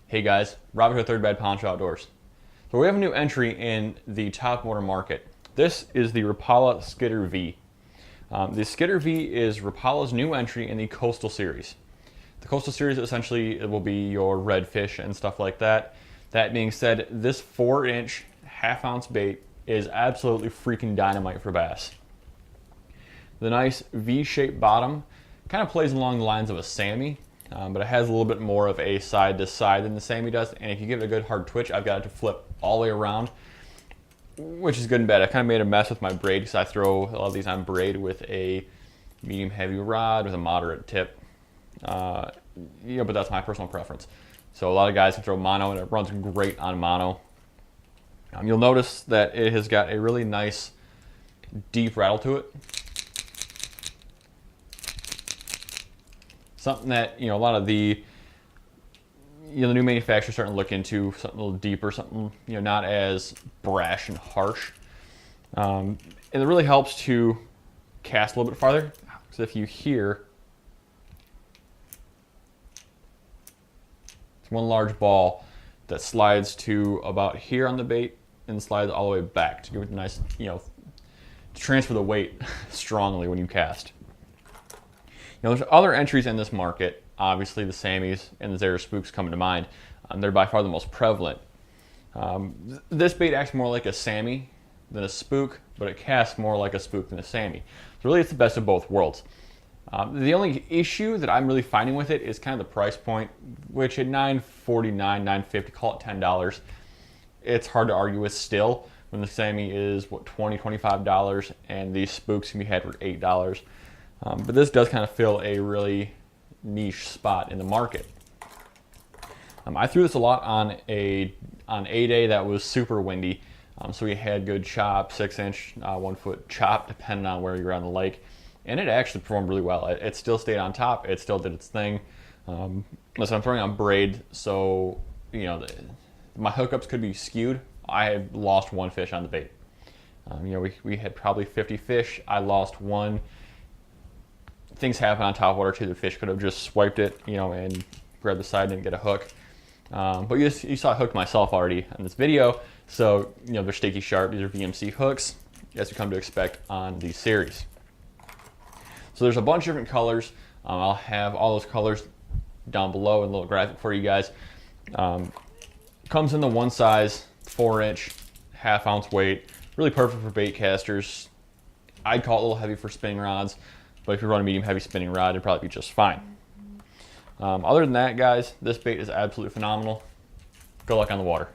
Hey guys, Robert here, Third Bad Poncho Outdoors. So we have a new entry in the topwater market. This is the Rapala Skitter V. The Skitter V is Rapala's new entry in the Coastal Series. The Coastal Series essentially it will be your redfish and stuff like that. That being said, this 4-inch half-ounce bait is absolutely freaking dynamite for bass. The nice V-shaped bottom kind of plays along the lines of a Sammy. But it has a little bit more of a side to side than the Sammy does, and if you give it a good hard twitch, I've got it to flip all the way around, which is good and bad. I kind of made a mess with my braid because I throw a lot of these on braid with a medium heavy rod with a moderate tip, but that's my personal preference. So a lot of guys can throw mono, and it runs great on mono. You'll notice that it has got a really nice deep rattle to it. Something that a lot of the the new manufacturers starting to look into, something a little deeper, something not as brash and harsh, and it really helps to cast a little bit farther. Because if you hear, it's one large ball that slides to about here on the bait and slides all the way back to give it a nice to transfer the weight strongly when you cast. There's other entries in this market. Obviously, the Sammys and the Zara Spooks come to mind. They're by far the most prevalent. This bait acts more like a Sammy than a spook, but it casts more like a spook than a Sammy. So really, it's the best of both worlds. The only issue that I'm really finding with it is kind of the price point, which at $9.49, $9.50, call it $10, it's hard to argue with still when the Sammy is what, $20, $25, and these spooks can be had for $8. But this does kind of fill a really niche spot in the market. I threw this a lot on a day that was super windy, so we had good chop, 6-inch, 1-foot chop, depending on where you're on the lake, and it actually performed really well. It still stayed on top. It still did its thing. Listen, I'm throwing on braid, so my hookups could be skewed. I had lost one fish on the bait. We had probably 50 fish. I lost one. Things happen on top water too. The fish could have just swiped it, and grabbed the side and didn't get a hook. But you saw I hooked myself already in this video. So, they're sticky sharp. These are VMC hooks, as you come to expect on these series. So there's a bunch of different colors. I'll have all those colors down below in a little graphic for you guys. Comes in the one size, 4-inch, half-ounce weight. Really perfect for bait casters. I'd call it a little heavy for spinning rods. But if you run a medium heavy spinning rod, it'd probably be just fine. Other than that, guys, this bait is absolutely phenomenal. Good luck on the water.